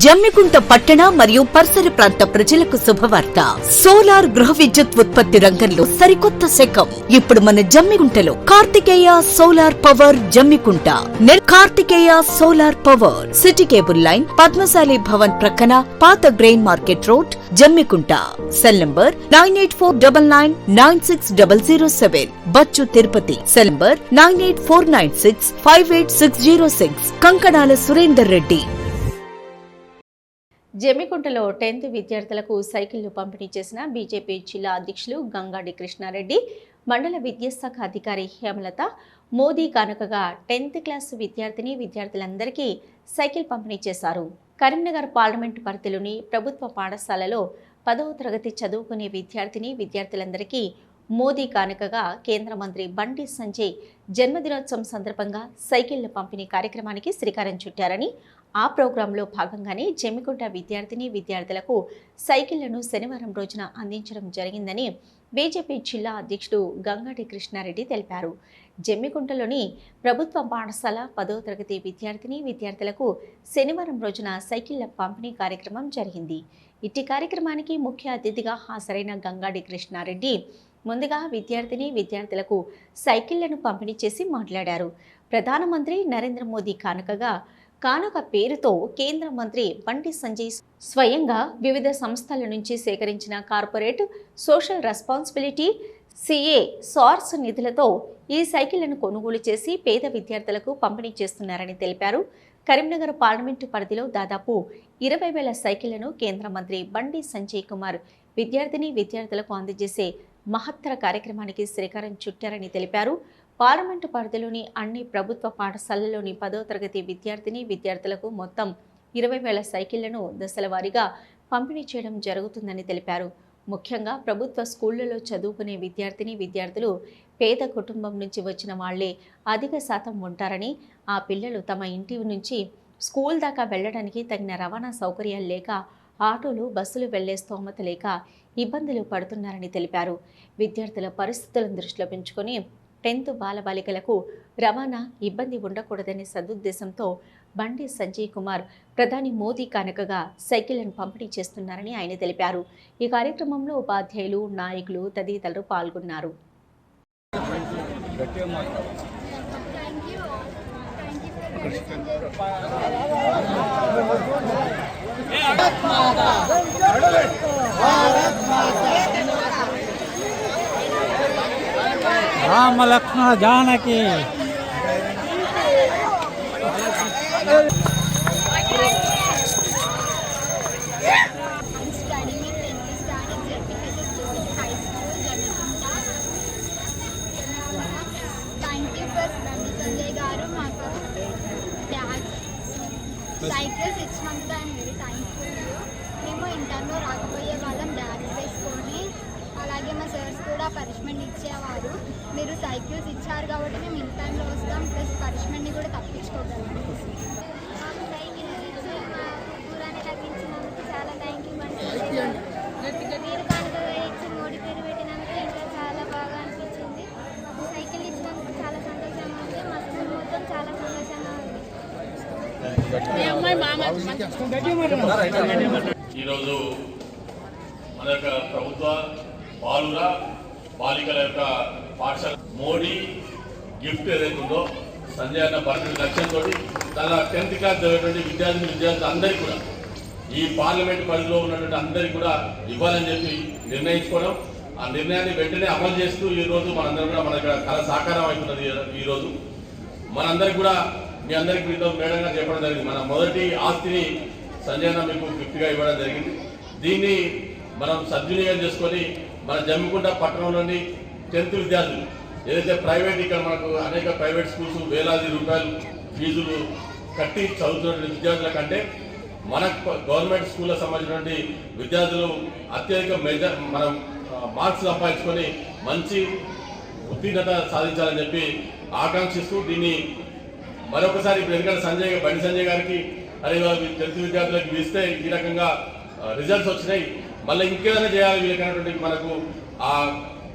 జమ్మికుంట పట్టణ మరియు పరిసర ప్రాంత ప్రజలకు శుభవార్త. సోలార్ గృహ విద్యుత్ ఉత్పత్తి రంగంలో సరికొత్త శకం ఇప్పుడు మన జమ్మికుంటలో Karthikeya solar power Jammikunta. Karthikeya solar power city cable line Padmashali Bhavan ప్రక్కన పాత grain market road Jammikunta. Cell number 9849996007. Bachchu Tirupati. Cell number 9849658606. Kankanala Surender Reddy. జమ్మికుంటలో 10th విద్యార్థులకు సైకిళ్లు పంపిణీ చేసిన బీజేపీ జిల్లా అధ్యక్షులు గంగాడి కృష్ణారెడ్డి, మండల విద్యాశాఖ అధికారి హేమలత మోదీ కానుకగా 10th క్లాస్ విద్యార్థులందరికీ సైకిల్ పంపిణీ చేశారు. కరీంనగర్ పార్లమెంటు పరిధిలోని ప్రభుత్వ పాఠశాలలో 10వ తరగతి చదువుకునే విద్యార్థులందరికీ మోదీ కానుకగా కేంద్ర మంత్రి బండి సంజయ్ జన్మదినోత్సవం సందర్భంగా సైకిళ్ల పంపిణీ కార్యక్రమానికి శ్రీకారం చుట్టారని, ఆ ప్రోగ్రాంలో భాగంగానే జమ్మికుంట విద్యార్థులకు సైకిళ్లను శనివారం రోజున అందించడం జరిగిందని బీజేపీ జిల్లా అధ్యక్షుడు గంగాడి కృష్ణారెడ్డి తెలిపారు. జమ్మికుంటలోని ప్రభుత్వ పాఠశాల 10వ తరగతి విద్యార్థులకు శనివారం రోజున సైకిళ్ల పంపిణీ కార్యక్రమం జరిగింది. ఇట్టి కార్యక్రమానికి ముఖ్య అతిథిగా హాజరైన గంగాడి కృష్ణారెడ్డి ముందుగా విద్యార్థులకు సైకిళ్లను పంపిణీ చేసి మాట్లాడారు. ప్రధానమంత్రి నరేంద్ర మోదీ కానుక పేరుతో కేంద్ర మంత్రి బండి సంజయ్ స్వయంగా వివిధ సంస్థల నుంచి సేకరించిన కార్పొరేట్ సోషల్ రెస్పాన్సిబిలిటీ సార్స్ నిధులతో ఈ సైకిళ్లను కొనుగోలు చేసి పేద విద్యార్థులకు పంపిణీ చేస్తున్నారని తెలిపారు. కరీంనగర్ పార్లమెంటు పరిధిలో దాదాపు 20,000 సైకిళ్లను కేంద్ర మంత్రి బండి సంజయ్ కుమార్ విద్యార్థులకు అందజేసే మహత్తర కార్యక్రమానికి శ్రీకారం చుట్టారని తెలిపారు. పార్లమెంటు పరిధిలోని అన్ని ప్రభుత్వ పాఠశాలల్లోని 10వ తరగతి విద్యార్థులకు మొత్తం 20,000 సైకిళ్లను దశల వారీగా పంపిణీ చేయడం జరుగుతుందని తెలిపారు. ముఖ్యంగా ప్రభుత్వ స్కూళ్లలో చదువుకునే విద్యార్థులు పేద కుటుంబం నుంచి వచ్చిన వాళ్లే అధిక శాతం ఉంటారని, ఆ పిల్లలు తమ ఇంటి నుంచి స్కూల్ దాకా వెళ్లడానికి తగిన రవాణా సౌకర్యాలు లేక ఆటోలు, బస్సులు వెళ్లే స్తోమత లేక ఇబ్బందులు పడుతున్నారని తెలిపారు. విద్యార్థుల పరిస్థితులను దృష్టిలో పెంచుకొని 10th బాలబాలికలకు రవాణా ఇబ్బంది ఉండకూడదనే సదుద్దేశంతో బండి సంజయ్ కుమార్ ప్రధాని మోదీ కానుకగా సైకిళ్లను పంపిణీ చేస్తున్నారని ఆయన తెలిపారు. ఈ కార్యక్రమంలో ఉపాధ్యాయులు, నాయకులు తదితరులు పాల్గొన్నారు. राम लक्ष्मण जानकी। సైకిల్స్ ఇచ్చినందుకు ఐఎమ్ వెరీ థ్యాంక్ఫుల్. మేము ఇంటర్లో రాకపోయే వాళ్ళం బ్యాగ్స్ వేసుకొని, అలాగే మా సార్స్ కూడా పనిష్మెంట్ ఇచ్చేవారు. మీరు సైకిల్స్ ఇచ్చారు కాబట్టి మేము ఇన్ టైంలో వస్తాం, ప్లస్ పనిష్మెంట్ని కూడా తప్పించుకోగలం. సైకిల్స్ ఇచ్చి మా దూరాన్ని తగ్గించినందుకు చాలా థ్యాంక్ యూ. మీరు కనుక ఇచ్చి మోడీ పేరు పెట్టినందుకు ఇంకా చాలా బాగా అనిపించింది. సైకిల్ ఇచ్చినందుకు చాలా సంతోషంగా ఉంది. మా స్కూల్ మొత్తం చాలా సంతోషంగా ఉంది. ఈరోజు మన యొక్క ప్రభుత్వ బాలికల యొక్క పాఠశాల మోడీ గిఫ్ట్ ఏదైతే ఉందో సంజయ్ అన్న బర్త్డే లక్ష్యంతో తన 10th క్లాస్ చదివేటువంటి విద్యార్థులు అందరికీ కూడా ఈ పార్లమెంట్ పరిధిలో ఉన్నటువంటి అందరికీ కూడా ఇవ్వాలని చెప్పి నిర్ణయించుకోవడం, ఆ నిర్ణయాన్ని వెంటనే అమలు చేస్తూ ఈరోజు మనందరం కూడా మన కళ సాకారం అవుతున్నది. ఈరోజు మనందరికీ కూడా మీ అందరికీ మేడంగా చెప్పడం జరిగింది. మన మొదటి ఆస్తిని సంజయ్ అన్న మీకు గిఫ్ట్గా ఇవ్వడం జరిగింది. దీన్ని మనం సద్వినియోగం చేసుకొని మన జమ్మికుంట పట్టణంలోని 10th విద్యార్థులు ఏదైతే ప్రైవేట్, ఇక్కడ మనకు అనేక ప్రైవేట్ స్కూల్స్ వేలాది రూపాయలు ఫీజులు కట్టి చదువుతున్న విద్యార్థుల కంటే మన గవర్నమెంట్ స్కూళ్ళకు సంబంధించినటువంటి విద్యార్థులు అత్యధిక మనం మార్క్స్ సంపాదించుకొని మంచి ఉత్తీర్ణత సాధించాలని చెప్పి ఆకాంక్షిస్తూ దీన్ని మరొకసారి ఇప్పుడు ఎందుకంటే బండి సంజయ్ గారికి అదే 10th విద్యార్థులకు ఇస్తే ఈ రకంగా రిజల్ట్స్ వచ్చినాయి, మళ్ళీ ఇంకేదైనా చేయాలి వీళ్ళకైనటువంటి మనకు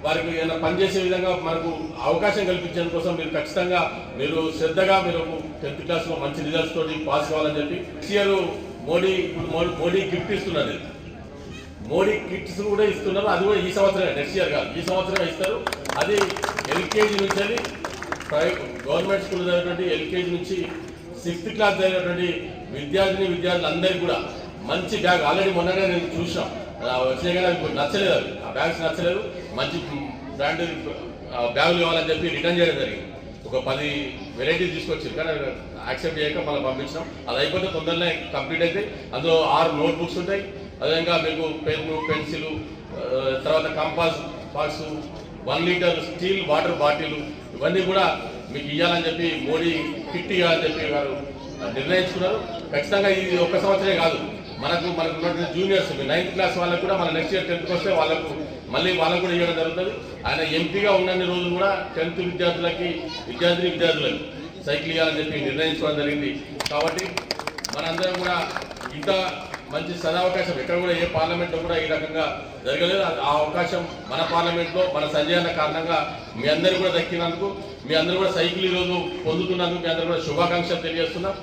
వారికి ఏదైనా పనిచేసే విధంగా మనకు అవకాశం కల్పించేందుకోసం మీరు ఖచ్చితంగా మీరు శ్రద్ధగా మీరు 10th క్లాస్లో మంచి రిజల్ట్స్ తోటి పాస్ కావాలని చెప్పి నెక్స్ట్ ఇయర్ మోడీ గిఫ్ట్ ఇస్తున్నది. మోడీ కిట్స్ కూడా ఇస్తున్నారు. అది కూడా ఈ సంవత్సరమే, నెక్స్ట్ ఇయర్ కాదు, ఈ సంవత్సరమే ఇస్తారు. అది ఎల్కేజీ నుంచి గవర్నమెంట్ స్కూల్ చదివేటువంటి ఎల్కేజీ నుంచి 6th క్లాస్ చదివేటువంటి విద్యార్థులందరికీ కూడా మంచి బ్యాగ్ ఆల్రెడీ మొన్ననే నేను చూసాం వచ్చినాయి, కానీ నాకు నచ్చలేదు. అవి ఆ బ్యాగ్స్ నచ్చలేదు. మంచి బ్రాండ్ బ్యాగులు కావాలని చెప్పి రిటర్న్ చేయడం జరిగింది. ఒక 10 వెరైటీస్ తీసుకొచ్చారు, కానీ యాక్సెప్ట్ చేయక మనం పంపించినాం. అది అయిపోతే తొందరనే కంప్లీట్ అయితే అందులో 6 నోట్ బుక్స్ ఉంటాయి. అదేవిధంగా మీకు పెన్ను, పెన్సిల్, తర్వాత compass box, 1 litre steel water bottle, ఇవన్నీ కూడా మీకు ఇవ్వాలని చెప్పి మోడీ కిట్ ఇవ్వాలని చెప్పి వారు నిర్ణయించుకున్నారు. ఖచ్చితంగా ఇది ఒక్క సంవత్సరమే కాదు, మనకు ఉన్నటువంటి జూనియర్స్ 9th క్లాస్ వాళ్ళకు కూడా మన నెక్స్ట్ ఇయర్ 10th వస్తే వాళ్ళకు కూడా ఇవ్వడం జరుగుతుంది. ఆయన ఎంపీగా ఉన్నన్ని రోజులు కూడా 10th విద్యార్థులకు సైకిల్ ఇవ్వాలని చెప్పి నిర్ణయించుకోవడం జరిగింది. కాబట్టి మనందరం కూడా ఇంత మంచి సదావకాశం ఎక్కడ కూడా ఏ పార్లమెంట్లో కూడా ఈ రకంగా జరగలేదు. ఆ అవకాశం మన పార్లమెంట్లో మన సంజయ్ అన్న కారణంగా మీ అందరూ కూడా దక్కినందుకు, మీ అందరూ కూడా సైకిల్ ఈరోజు పొందుతున్నందుకు మీ అందరూ కూడా శుభాకాంక్షలు తెలియజేస్తున్నాం.